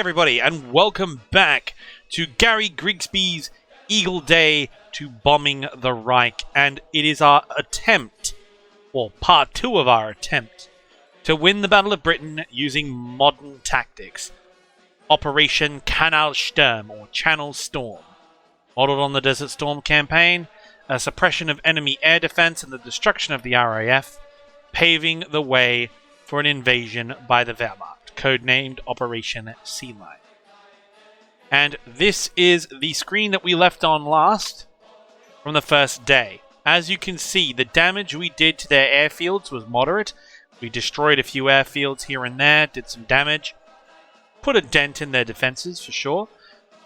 everybody, and welcome back to Gary Grigsby's Eagle Day to Bombing the Reich. And it is our attempt, or part 2 of our attempt, to win the Battle of Britain using modern tactics. Operation KanalShturm, or Channel Storm. Modeled on the Desert Storm campaign, a suppression of enemy air defense and the destruction of the RAF, paving the way for an invasion by the Wehrmacht, codenamed Operation Sea Lion. And this is the screen that we left on last from the first day. As you can see, the damage we did to their airfields was moderate. We destroyed a few airfields here and there, did some damage, put a dent in their defenses for sure.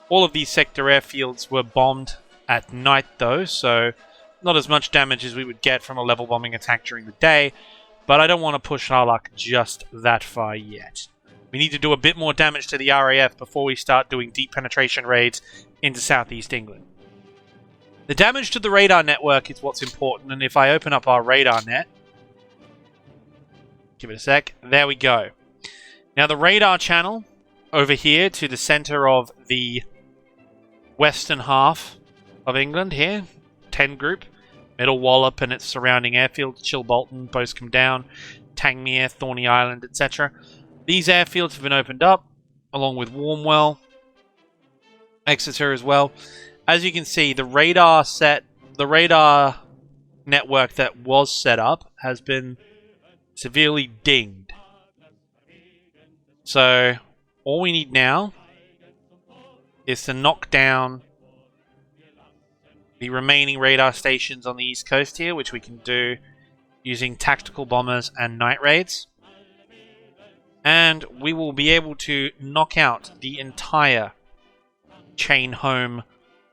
All of these sector airfields were bombed at night though, so not as much damage as we would get from a level bombing attack during the day, but I don't want to push our luck just that far yet. We need to do a bit more damage to the RAF before we start doing deep penetration raids into southeast England. The damage to the radar network is what's important, and if I open up our radar net, give it a sec, there we go. Now the radar channel over here to the center of the western half of England here, 10 group, Middle Wallop and its surrounding airfields, Chilbolton, Boscombe Down, Tangmere, Thorney Island, etc. These airfields have been opened up, along with Warmwell, Exeter as well. As you can see, the radar network that was set up has been severely dinged. So all we need now is to knock down the remaining radar stations on the east coast here, which we can do using tactical bombers and night raids. And we will be able to knock out the entire Chain Home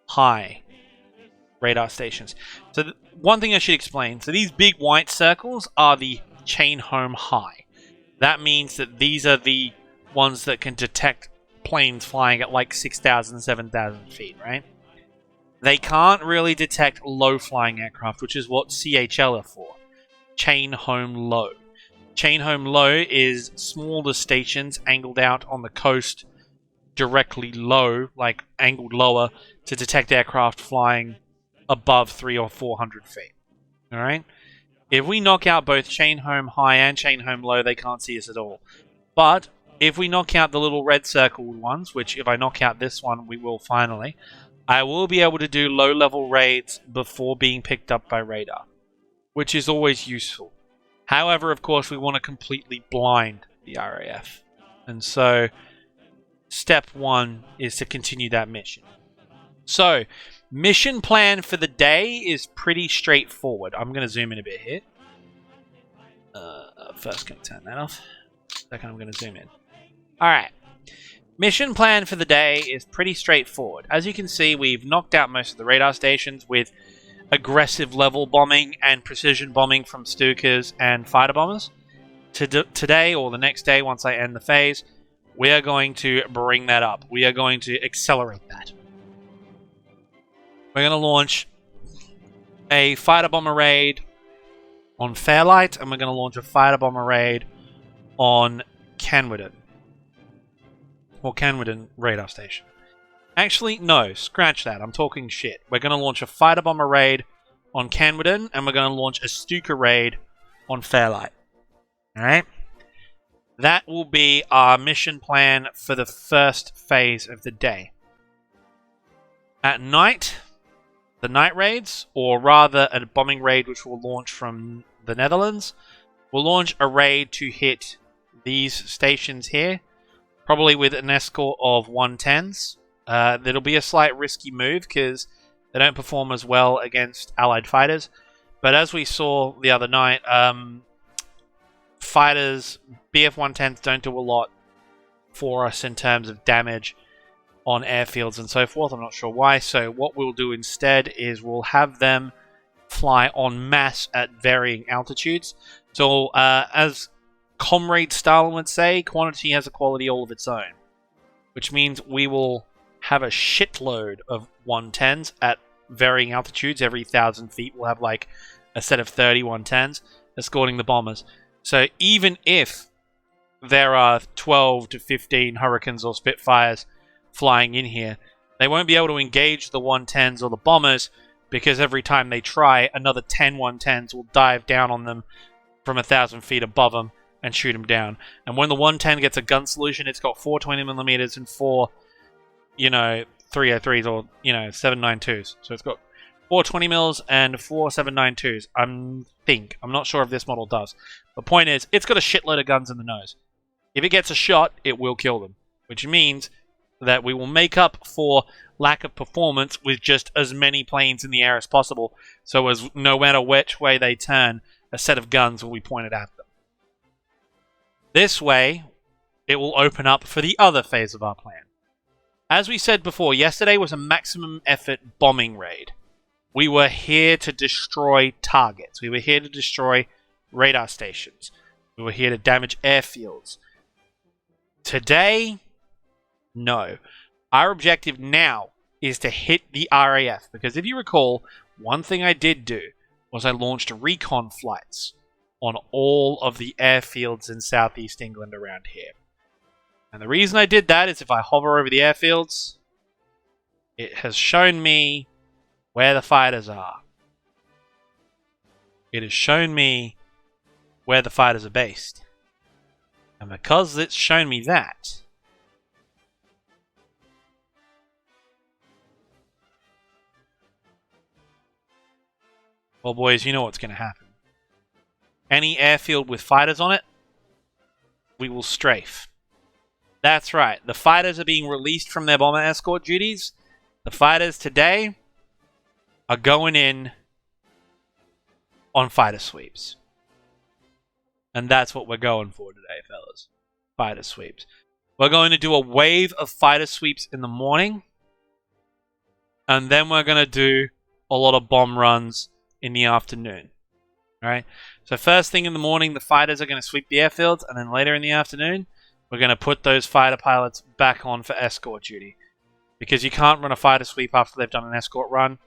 High radar stations. So one thing I should explain. So these big white circles are the Chain Home High. That means that these are the ones that can detect planes flying at like 6,000, 7,000 feet, right? They can't really detect low-flying aircraft, which is what CHL are for. Chain Home Low. Chain Home Low is smaller stations angled out on the coast directly low, like angled lower, to detect aircraft flying above 300 or 400 feet. Alright? If we knock out both Chain Home High and Chain Home Low, they can't see us at all. But if we knock out the little red circled ones, which if I knock out this one, we will finally, I will be able to do low-level raids before being picked up by radar, which is always useful. However, of course, we want to completely blind the RAF. And so, step 1 is to continue that mission. So, mission plan for the day is pretty straightforward. I'm going to zoom in a bit here. First, going to turn that off. Second, I'm going to zoom in. Alright. Mission plan for the day is pretty straightforward. As you can see, we've knocked out most of the radar stations with aggressive level bombing and precision bombing from Stukas and fighter bombers. Today, or the next day, once I end the phase, we are going to bring that up. We are going to accelerate that. We're going to launch a fighter bomber raid on Fairlight, and we're going to launch a fighter bomber raid on Canwidden. Or Canwidden radar station. Actually, no, scratch that. I'm talking shit. We're going to launch a fighter bomber raid on Canwidden, and we're going to launch a Stuka raid on Fairlight. Alright? That will be our mission plan for the first phase of the day. At night, the night raids, or rather a bombing raid which will launch from the Netherlands, will launch a raid to hit these stations here, probably with an escort of 110s. That'll be a slight risky move because they don't perform as well against Allied fighters. But as we saw the other night, fighters, BF-110s don't do a lot for us in terms of damage on airfields and so forth. I'm not sure why. So what we'll do instead is we'll have them fly en masse at varying altitudes. So as Comrade Stalin would say, quantity has a quality all of its own. Which means we will have a shitload of 110s at varying altitudes. Every 1,000 feet we'll have like a set of 30 110s escorting the bombers. So even if there are 12 to 15 Hurricanes or Spitfires flying in here, they won't be able to engage the 110s or the bombers, because every time they try, another 10 110s will dive down on them from 1,000 feet above them and shoot them down. And when the 110 gets a gun solution, it's got 4 20mm and 4, 303s or, 792s. So it's got 4 20mm and 4 792s. I'm not sure if this model does. The point is, it's got a shitload of guns in the nose. If it gets a shot, it will kill them, which means that we will make up for lack of performance with just as many planes in the air as possible, so as no matter which way they turn, a set of guns will be pointed at them. This way, it will open up for the other phase of our plan. As we said before, yesterday was a maximum effort bombing raid. We were here to destroy targets. We were here to destroy radar stations. We were here to damage airfields. Today, no. Our objective now is to hit the RAF, because if you recall, one thing I did do was I launched recon flights on all of the airfields in southeast England around here. And the reason I did that is if I hover over the airfields, it has shown me where the fighters are. It has shown me where the fighters are based. And because it's shown me that, well, boys, you know what's going to happen. Any airfield with fighters on it, we will strafe. That's right. The fighters are being released from their bomber escort duties. The fighters today are going in on fighter sweeps. And that's what we're going for today, fellas. Fighter sweeps. We're going to do a wave of fighter sweeps in the morning. And then we're going to do a lot of bomb runs in the afternoon. Alright? So first thing in the morning, the fighters are going to sweep the airfields. And then later in the afternoon, we're going to put those fighter pilots back on for escort duty. Because you can't run a fighter sweep after they've done an escort run.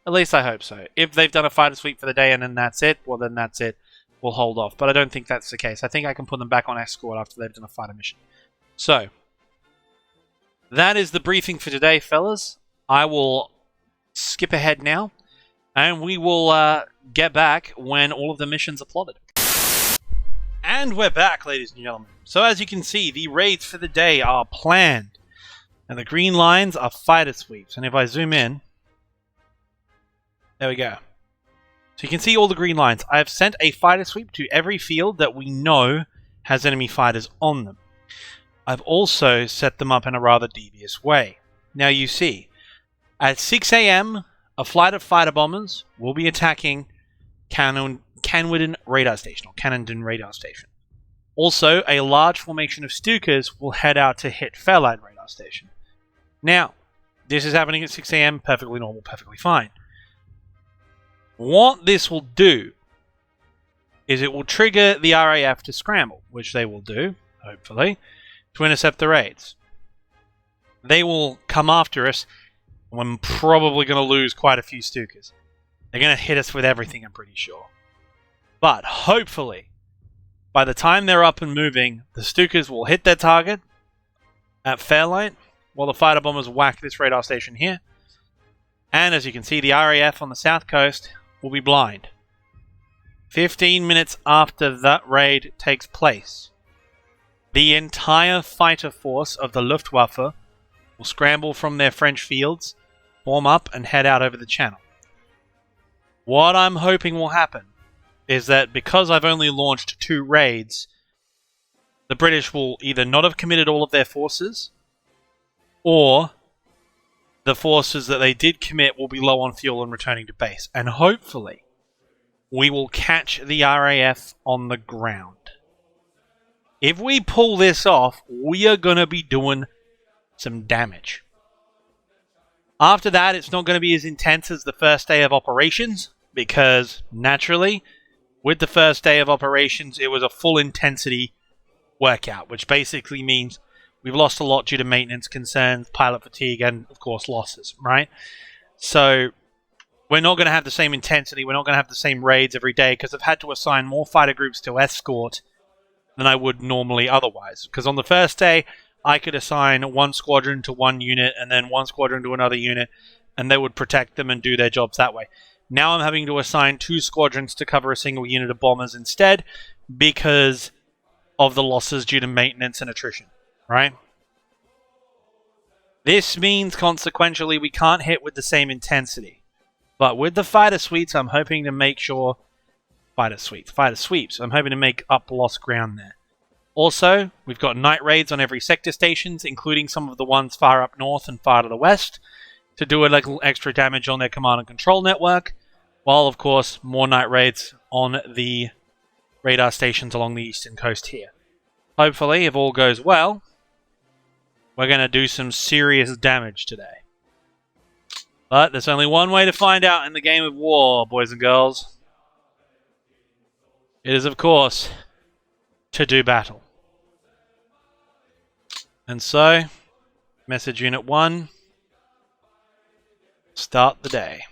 At least I hope so. If they've done a fighter sweep for the day and then that's it, well then that's it. We'll hold off. But I don't think that's the case. I think I can put them back on escort after they've done a fighter mission. So, that is the briefing for today, fellas. I will skip ahead now, and we will get back when all of the missions are plotted. And we're back, ladies and gentlemen. So as you can see, the raids for the day are planned. And the green lines are fighter sweeps. And if I zoom in, there we go. So you can see all the green lines. I have sent a fighter sweep to every field that we know has enemy fighters on them. I've also set them up in a rather devious way. Now you see, at 6 AM, a flight of fighter bombers will be attacking Canwidden Radar Station, or Cannondon Radar Station. Also, a large formation of Stukas will head out to hit Fairlight Radar Station. Now, this is happening at 6 AM, perfectly normal, perfectly fine. What this will do is it will trigger the RAF to scramble, which they will do, hopefully, to intercept the raids. They will come after us, and we're probably going to lose quite a few Stukas. They're going to hit us with everything, I'm pretty sure. But hopefully, by the time they're up and moving, the Stukas will hit their target at Fairlight, while the fighter bombers whack this radar station here. And as you can see, the RAF on the south coast will be blind. 15 minutes after that raid takes place, the entire fighter force of the Luftwaffe will scramble from their French fields, form up, and head out over the channel. What I'm hoping will happen is that because I've only launched 2 raids, the British will either not have committed all of their forces, or the forces that they did commit will be low on fuel and returning to base. And hopefully, we will catch the RAF on the ground. If we pull this off, we are going to be doing some damage. After that, it's not going to be as intense as the first day of operations, because naturally, with the first day of operations, it was a full intensity workout, which basically means we've lost a lot due to maintenance concerns, pilot fatigue, and of course losses, right? So we're not going to have the same intensity, we're not going to have the same raids every day, because I've had to assign more fighter groups to escort than I would normally otherwise. Because on the first day, I could assign one squadron to one unit and then one squadron to another unit, and they would protect them and do their jobs that way. Now I'm having to assign 2 squadrons to cover a single unit of bombers instead because of the losses due to maintenance and attrition, right? This means, consequentially, we can't hit with the same intensity. But with the fighter sweeps, I'm hoping to make sure... Fighter sweeps. I'm hoping to make up lost ground there. Also, we've got night raids on every sector stations, including some of the ones far up north and far to the west, to do a little extra damage on their command and control network, while, of course, more night raids on the radar stations along the eastern coast here. Hopefully, if all goes well, we're going to do some serious damage today. But there's only one way to find out in the game of war, boys and girls. It is, of course, to do battle. And so, message unit 1, start the day.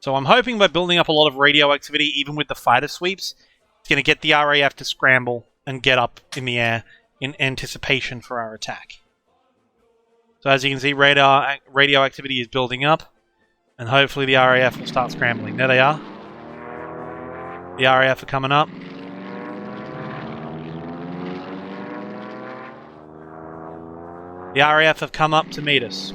So I'm hoping by building up a lot of radio activity, even with the fighter sweeps, it's going to get the RAF to scramble and get up in the air in anticipation for our attack. So as you can see, radio activity is building up, and hopefully the RAF will start scrambling. There they are. The RAF are coming up. The RAF have come up to meet us.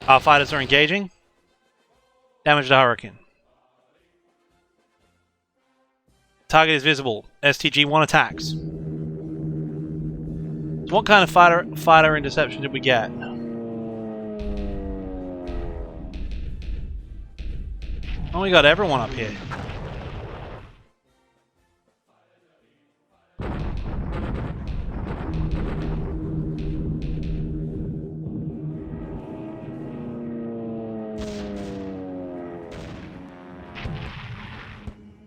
Our fighters are engaging. Damage to Hurricane. Target is visible. STG-1 attacks. So what kind of fighter interception did we get? Oh, we got everyone up here.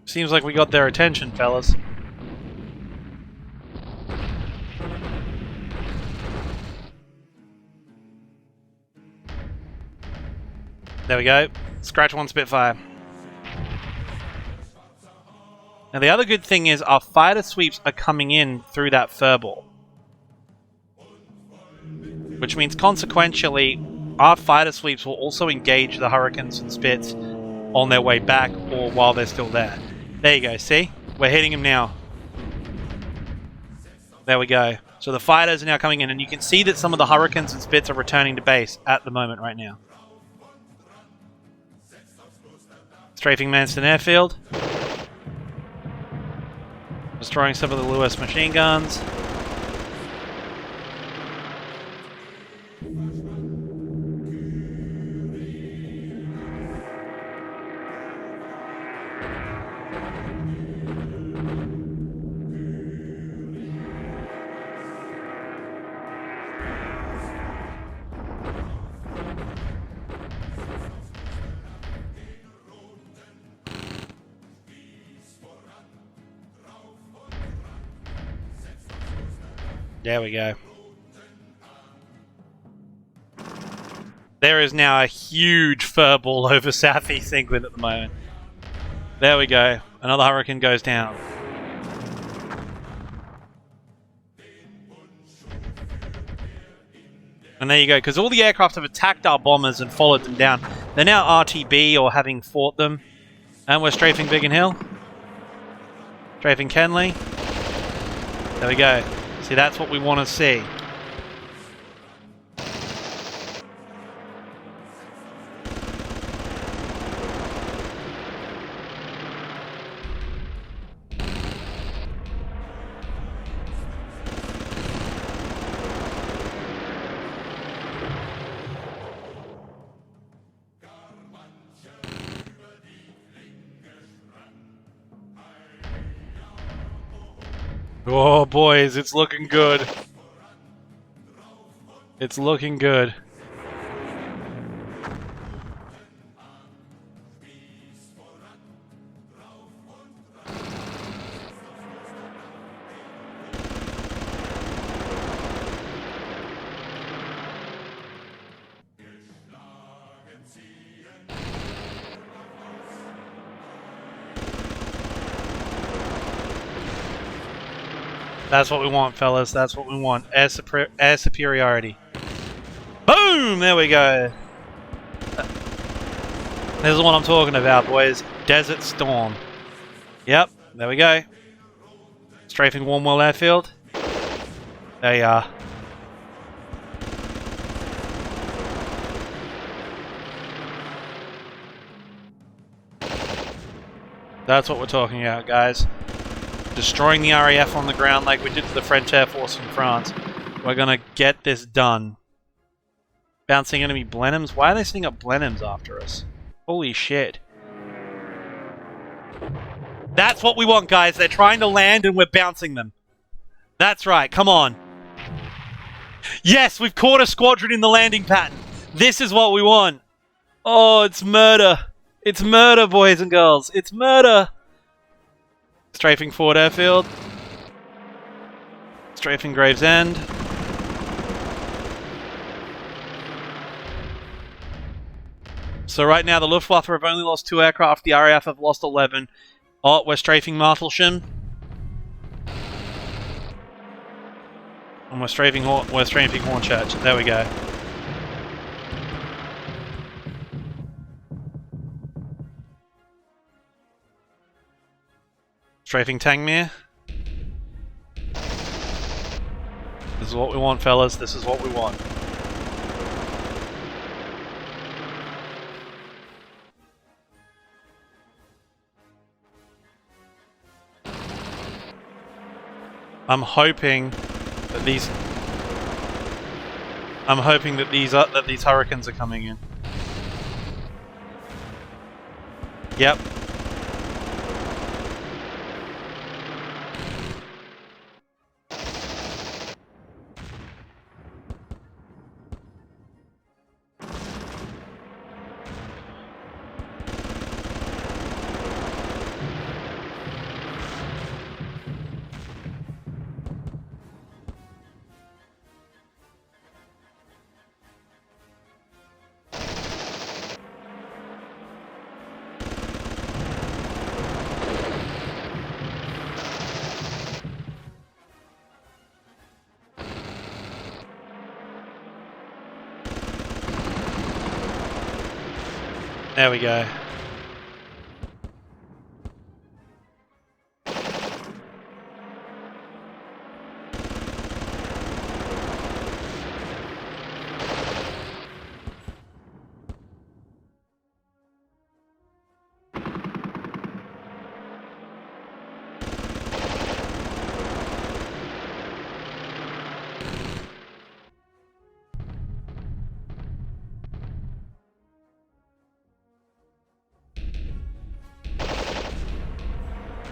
Seems like we got their attention, fellas. There we go. Scratch 1 Spitfire. Now the other good thing is our fighter sweeps are coming in through that furball. Which means consequentially, our fighter sweeps will also engage the Hurricanes and Spits on their way back or while they're still there. There you go, see? We're hitting them now. There we go. So the fighters are now coming in, and you can see that some of the Hurricanes and Spits are returning to base at the moment right now. Strafing Manston Airfield. Destroying some of the Lewis machine guns. There we go. There is now a huge furball over Southeast England at the moment. There we go. Another Hurricane goes down. And there you go, because all the aircraft have attacked our bombers and followed them down. They're now RTB or having fought them. And we're strafing Biggin Hill. Strafing Kenley. There we go. See, that's what we want to see. Oh, boys, it's looking good. It's looking good. That's what we want, fellas. That's what we want. Air superiority. Boom! There we go. This is what I'm talking about, boys. Desert Storm. Yep, there we go. Strafing Warmwell Airfield. There you are. That's what we're talking about, guys. Destroying the RAF on the ground like we did to the French Air Force in France. We're gonna get this done. Bouncing enemy Blenheims. Why are they sending up Blenheims after us? Holy shit. That's what we want, guys. They're trying to land and we're bouncing them. That's right. Come on. Yes, we've caught a squadron in the landing pattern. This is what we want. Oh, it's murder. It's murder, boys and girls. It's murder. Strafing Ford Airfield. Strafing Gravesend. So right now the Luftwaffe have only lost 2 aircraft. The RAF have lost 11. Oh, we're strafing Martelsham. And we're strafing Hornchurch. There we go. Strafing Tangmere. This is what we want, fellas. This is what we want. I'm hoping that these hurricanes are coming in. Yep. There we go.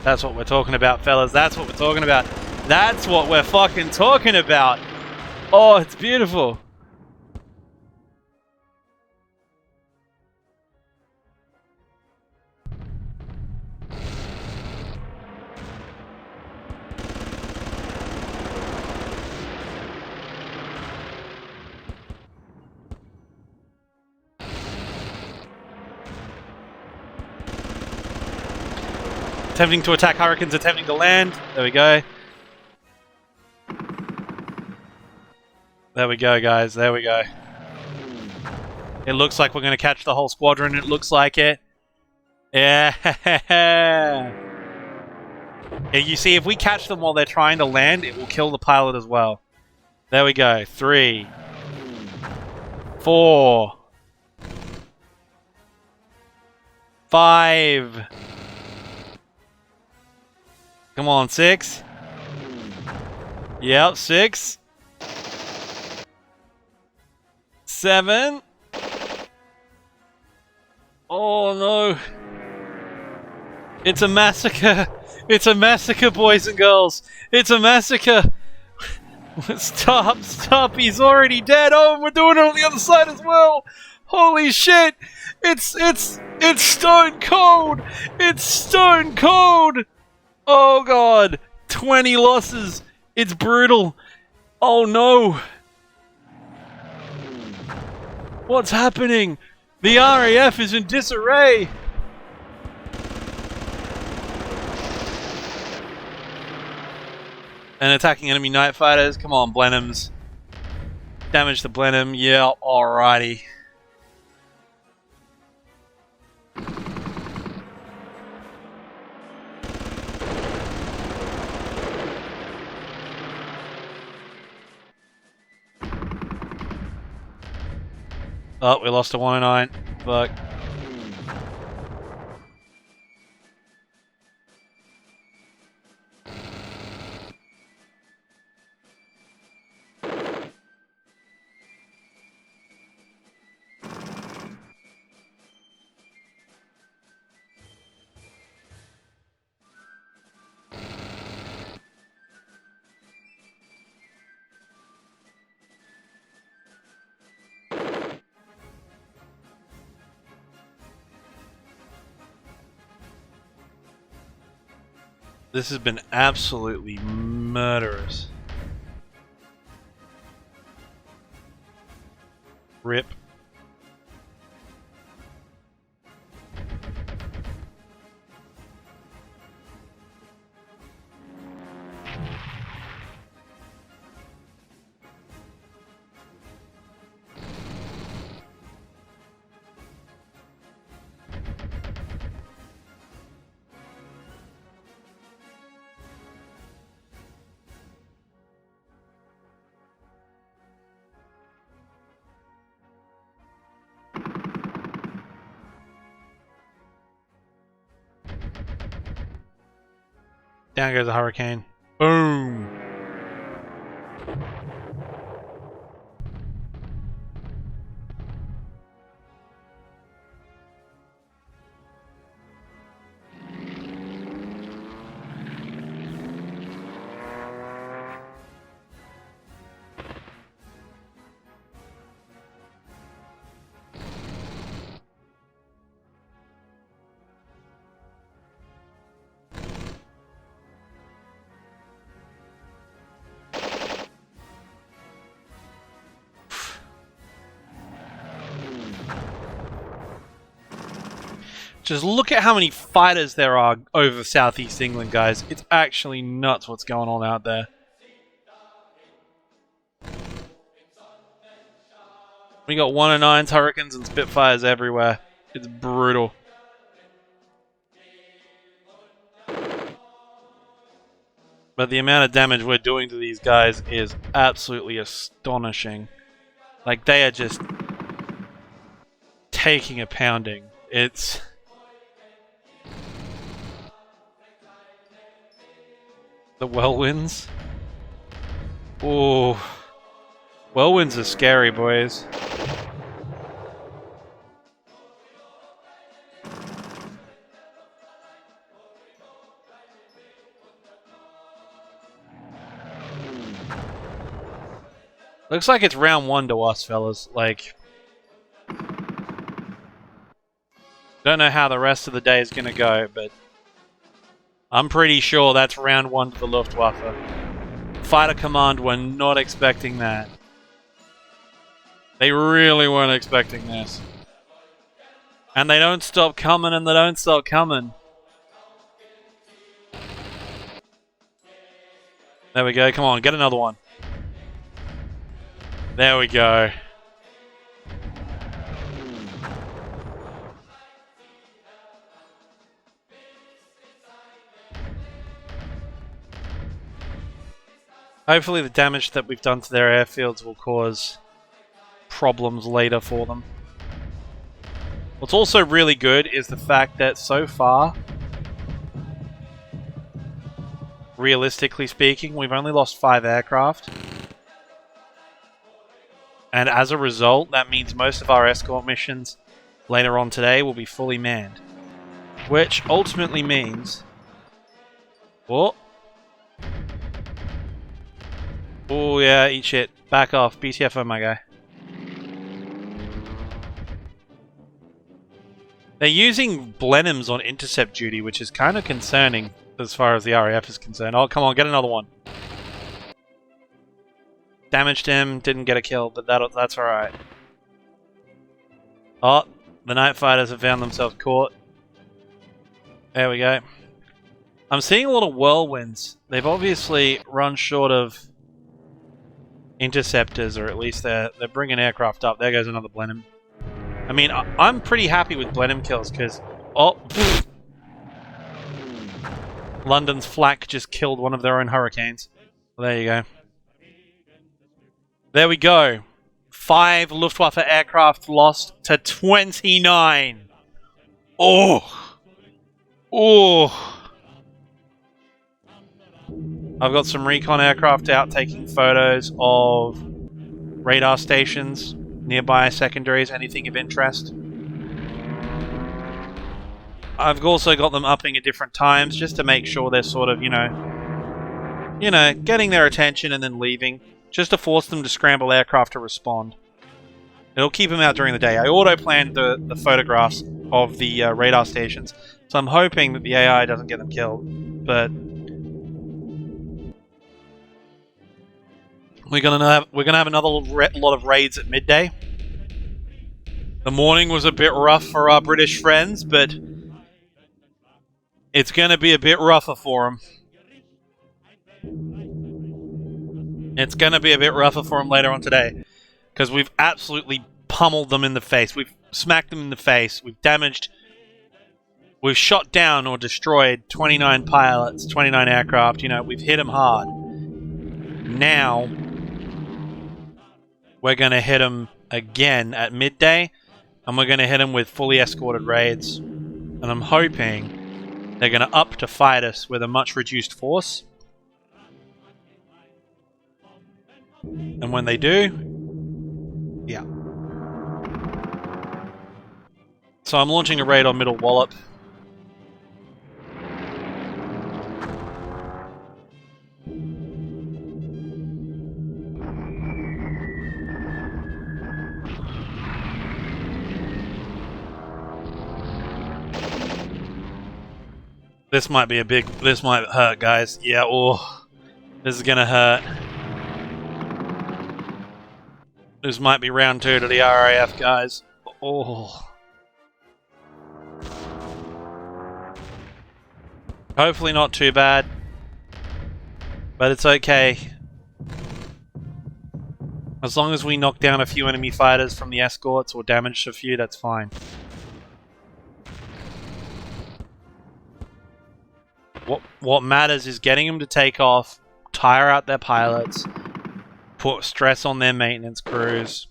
That's what we're talking about, fellas. That's what we're talking about. That's what we're fucking talking about. Oh, it's beautiful. Attempting to attack Hurricanes, attempting to land. There we go. There we go, guys. There we go. It looks like we're going to catch the whole squadron. It looks like it. Yeah. Yeah, you see, if we catch them while they're trying to land, it will kill the pilot as well. There we go. 3, 4, 5. Come on, 6. Yep, 6. 7. Oh no. It's a massacre. It's a massacre, boys and girls. It's a massacre. Stop, stop. He's already dead. Oh, we're doing it on the other side as well. Holy shit. It's stone cold. It's stone cold. Oh god, 20 losses. It's brutal. Oh no. What's happening? The RAF is in disarray. And attacking enemy night fighters. Come on, Blenheims. Damage to Blenheim. Yeah, alrighty. Oh, we lost a 109. Fuck. This has been absolutely murderous. Rip. Down goes the Hurricane. Boom! Just look at how many fighters there are over southeast England, guys. It's actually nuts what's going on out there. We got 109s, Hurricanes, and Spitfires everywhere. It's brutal. But the amount of damage we're doing to these guys is absolutely astonishing. Like, they are just taking a pounding. It's... The whirlwinds. Ooh. Whirlwinds are scary, boys. Looks like it's round one to us, fellas. Like... Don't know how the rest of the day is going to go, but... I'm pretty sure that's round one to the Luftwaffe. Fighter Command were not expecting that. They really weren't expecting this. And they don't stop coming and they don't stop coming. There we go. Come on, get another one. There we go. Hopefully the damage that we've done to their airfields will cause problems later for them. What's also really good is the fact that so far, realistically speaking, we've only lost 5 aircraft. And as a result, that means most of our escort missions later on today will be fully manned. Which ultimately means... What? Oh yeah, eat shit. Back off. BTFO, my guy. They're using Blenheims on intercept duty, which is kind of concerning as far as the RAF is concerned. Oh, come on, get another one. Damaged him, didn't get a kill, but that's alright. Oh, the night fighters have found themselves caught. There we go. I'm seeing a lot of whirlwinds. They've obviously run short of interceptors, or at least they're bringing aircraft up. There goes another Blenheim. I mean, I'm pretty happy with Blenheim kills because... Oh! Pfft. London's flak just killed one of their own hurricanes. Well, there you go. There we go. 5 Luftwaffe aircraft lost to 29. Oh! Oh! I've got some recon aircraft out taking photos of radar stations, nearby secondaries, anything of interest. I've also got them upping at different times just to make sure they're sort of, you know, getting their attention and then leaving, just to force them to scramble aircraft to respond. It'll keep them out during the day. I auto-planned the photographs of the radar stations, so I'm hoping that the AI doesn't get them killed, but we're gonna have another lot of raids at midday. The morning was a bit rough for our British friends, but it's gonna be a bit rougher for them. It's gonna be a bit rougher for them later on today, because we've absolutely pummeled them in the face. We've smacked them in the face. We've shot down or destroyed 29 pilots, 29 aircraft. You know, we've hit them hard. Now we're gonna hit them again at midday, and we're gonna hit them with fully escorted raids. And I'm hoping they're gonna up to fight us with a much reduced force. And when they do, yeah. So I'm launching a raid on Middle Wallop. This might hurt, guys. Yeah, oh, this is gonna hurt. This might be round 2 to the RAF, guys. Oh. Hopefully not too bad. But it's okay. As long as we knock down a few enemy fighters from the escorts or damage a few, that's fine. What matters is getting them to take off, tire out their pilots, put stress on their maintenance crews.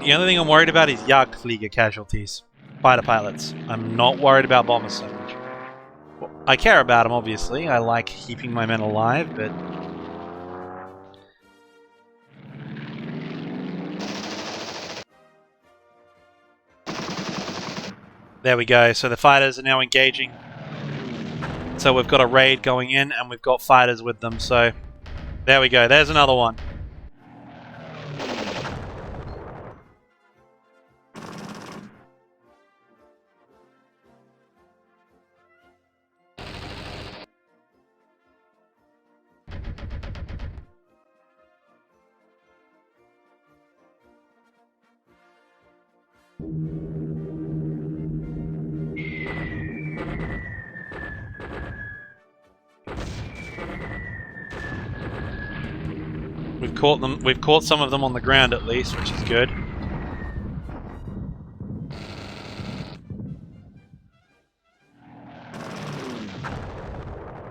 The only thing I'm worried about is Jagdflieger casualties, fighter pilots. I'm not worried about bombers so much. Well, I care about them, obviously. I like keeping my men alive, but... There we go. So the fighters are now engaging. So we've got a raid going in, and we've got fighters with them. So there we go. There's another one. We've caught them. We've caught some of them on the ground at least, which is good.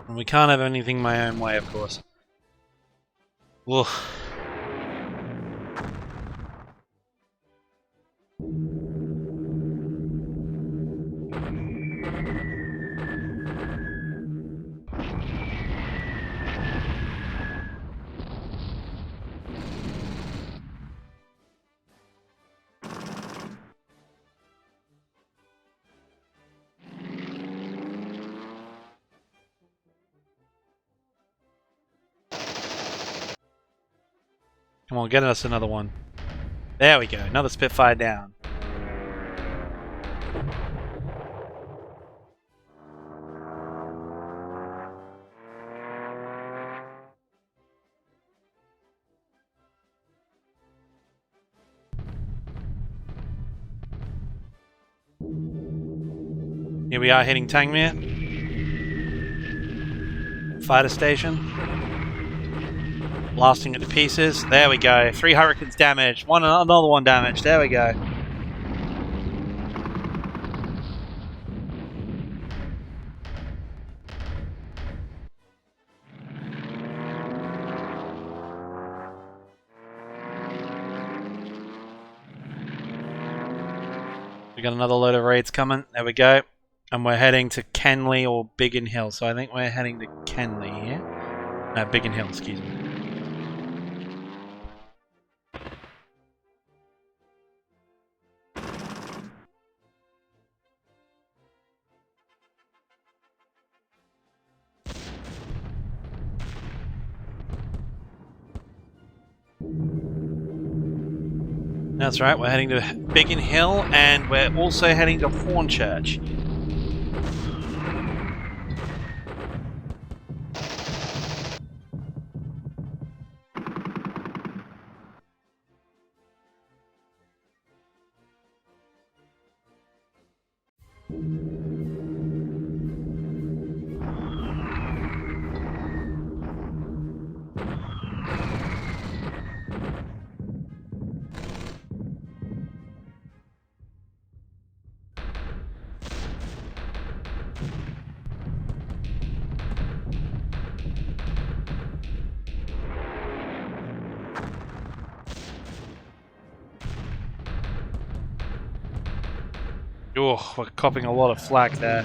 And we can't have anything my own way, of course. Woof. Come on, get us another one. There we go, another Spitfire down. Here we are hitting Tangmere. Fighter station. Blasting it to pieces. There we go. 3 Hurricanes damaged. Another one damaged. There we go. We got another load of raids coming. There we go. And we're heading to Kenley or Biggin Hill. So I think we're heading to Kenley here. No, Biggin Hill, excuse me. That's right, we're heading to Biggin Hill and we're also heading to Hornchurch. Oh, we're copping a lot of flak there.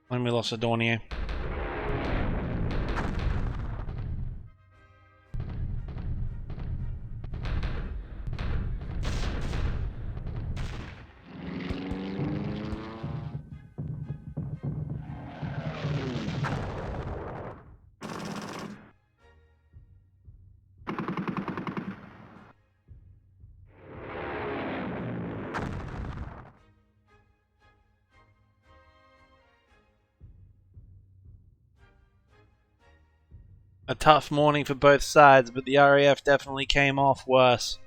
When we lost Adornier. A tough morning for both sides, but the RAF definitely came off worse.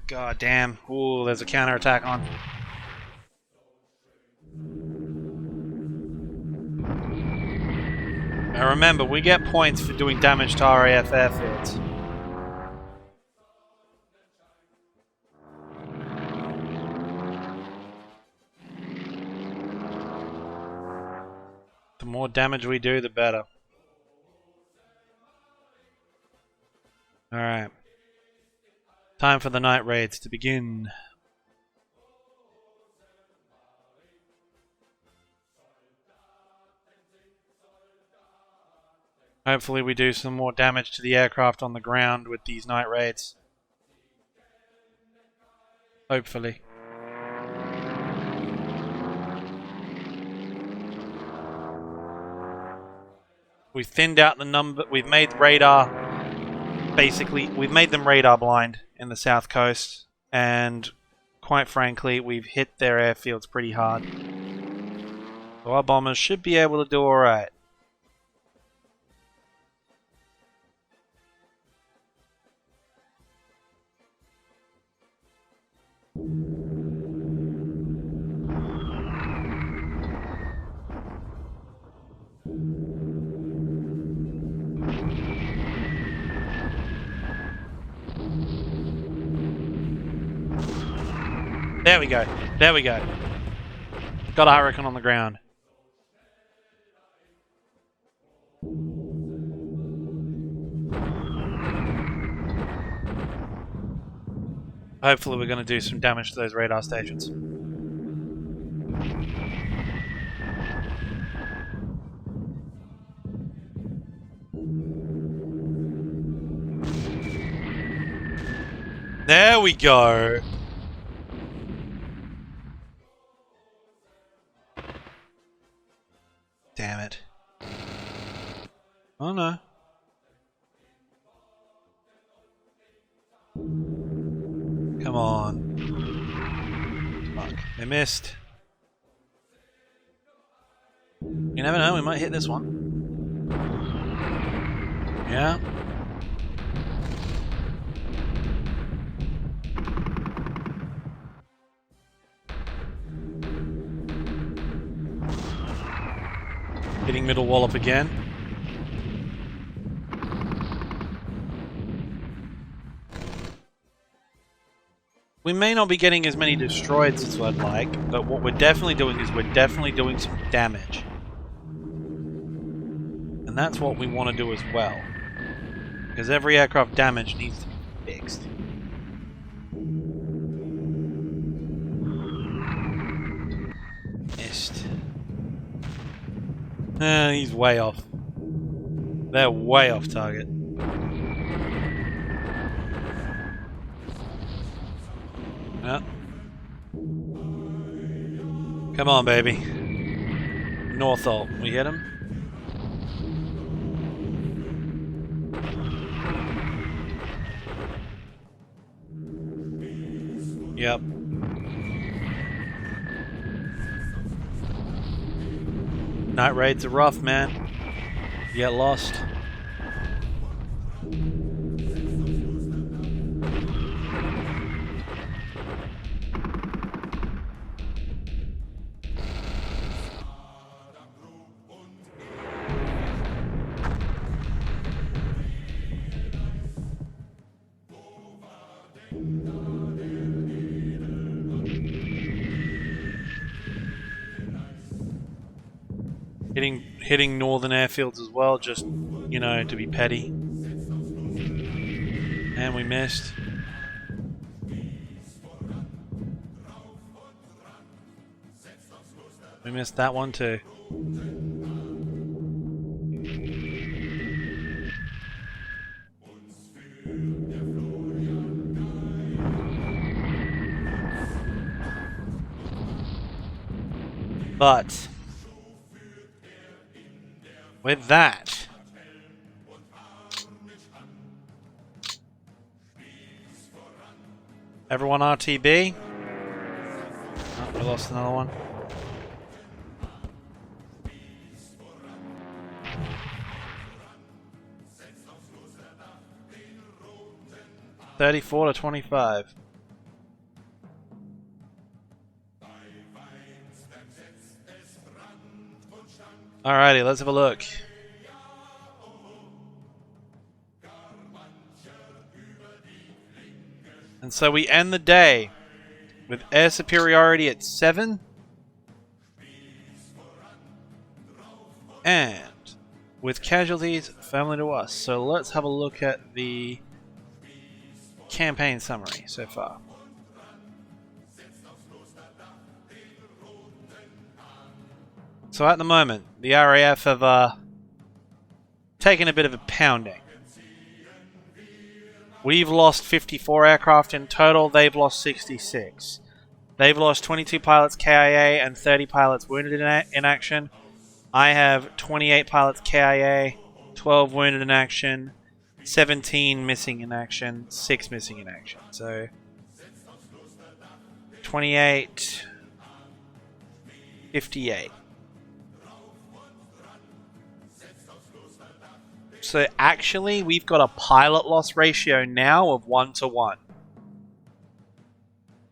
God damn. Ooh, there's a counterattack on. Now remember, we get points for doing damage to RAF airfields. The more damage we do, the better. Alright. Time for the night raids to begin. Hopefully we do some more damage to the aircraft on the ground with these night raids. Hopefully. We've thinned out the number. We've made radar. Basically, we've made them radar blind in the south coast, and quite frankly, we've hit their airfields pretty hard. So our bombers should be able to do alright. There we go. There we go. Got a Hurricane on the ground. Hopefully we're going to do some damage to those radar stations. There we go. Damn Oh no. Come on. Fuck. They missed. You never know, we might hit this one. Yeah. Hitting middle wallop again. We may not be getting as many destroyeds as I'd like, but what we're definitely doing is we're definitely doing some damage. And that's what we want to do as well. Because every aircraft damage needs to be fixed. Missed. He's way off. They're way off target. Yeah. Come on, baby. North ult. We hit him? Yep. Night raids are rough, man. You get lost. Hitting northern airfields as well, just, you know, to be petty. And we missed. We missed that one too. But with that, everyone RTB. Oh, we lost another one. $34 to 25. Alrighty, let's have a look. And so we end the day with air superiority at 7. And with casualties firmly to us. So let's have a look at the campaign summary so far. So at the moment, the RAF have taken a bit of a pounding. We've lost 54 aircraft in total, they've lost 66. They've lost 22 pilots KIA and 30 pilots wounded in action. I have 28 pilots KIA, 12 wounded in action, 17 missing in action, 6 missing in action. So 28, 58. So actually, we've got a pilot loss ratio now of 1-to-1.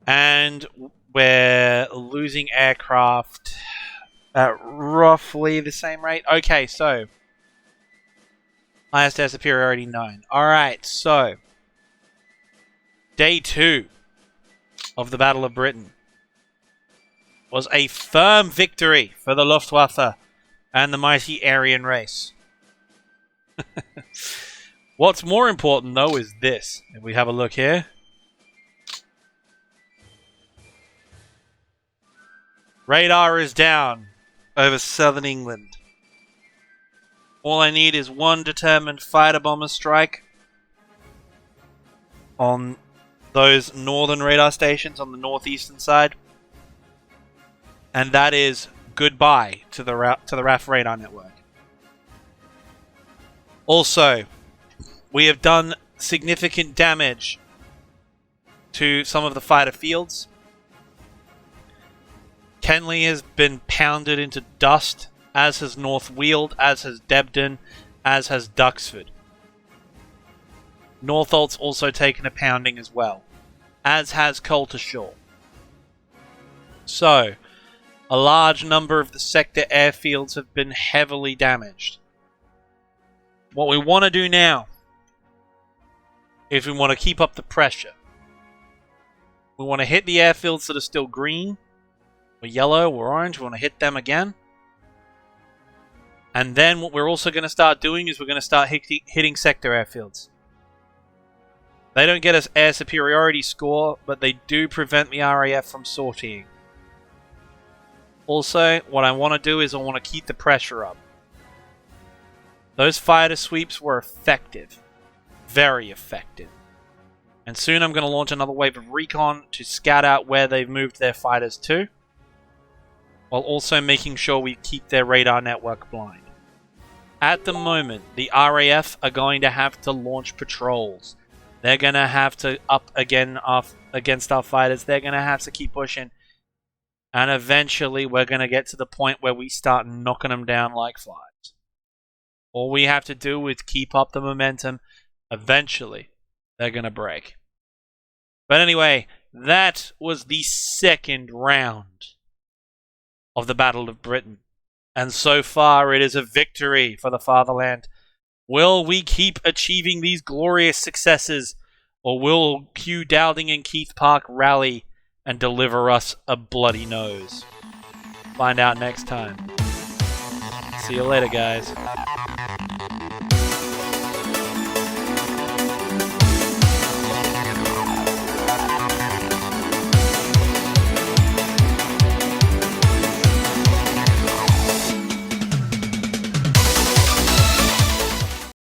And we're losing aircraft at roughly the same rate. Okay, so highest air superiority 9. Alright, so day 2 of the Battle of Britain was a firm victory for the Luftwaffe and the mighty Aryan race. What's more important, though, is this. If we have a look here. Radar is down over southern England. All I need is one determined fighter bomber strike on those northern radar stations on the northeastern side. And that is goodbye to the RAF radar network. Also, we have done significant damage to some of the fighter fields. Kenley has been pounded into dust, as has North Weald, as has Debden, as has Duxford. Northolt's also taken a pounding as well, as has Coltishall. So, a large number of the sector airfields have been heavily damaged. What we want to do now is we want to keep up the pressure. We want to hit the airfields that are still green, or yellow, or orange. We want to hit them again. And then what we're also going to start doing is we're going to start hitting sector airfields. They don't get us air superiority score, but they do prevent the RAF from sortying. Also, what I want to do is I want to keep the pressure up. Those fighter sweeps were effective. Very effective. And soon I'm going to launch another wave of recon to scout out where they've moved their fighters to, while also making sure we keep their radar network blind. At the moment, the RAF are going to have to launch patrols. They're going to have to up again against our fighters. They're going to have to keep pushing. And eventually we're going to get to the point where we start knocking them down like flies. All we have to do is keep up the momentum. Eventually, they're going to break. But anyway, that was the second round of the Battle of Britain. And so far, it is a victory for the fatherland. Will we keep achieving these glorious successes, or will Hugh Dowding and Keith Park rally and deliver us a bloody nose? Find out next time. See you later, guys.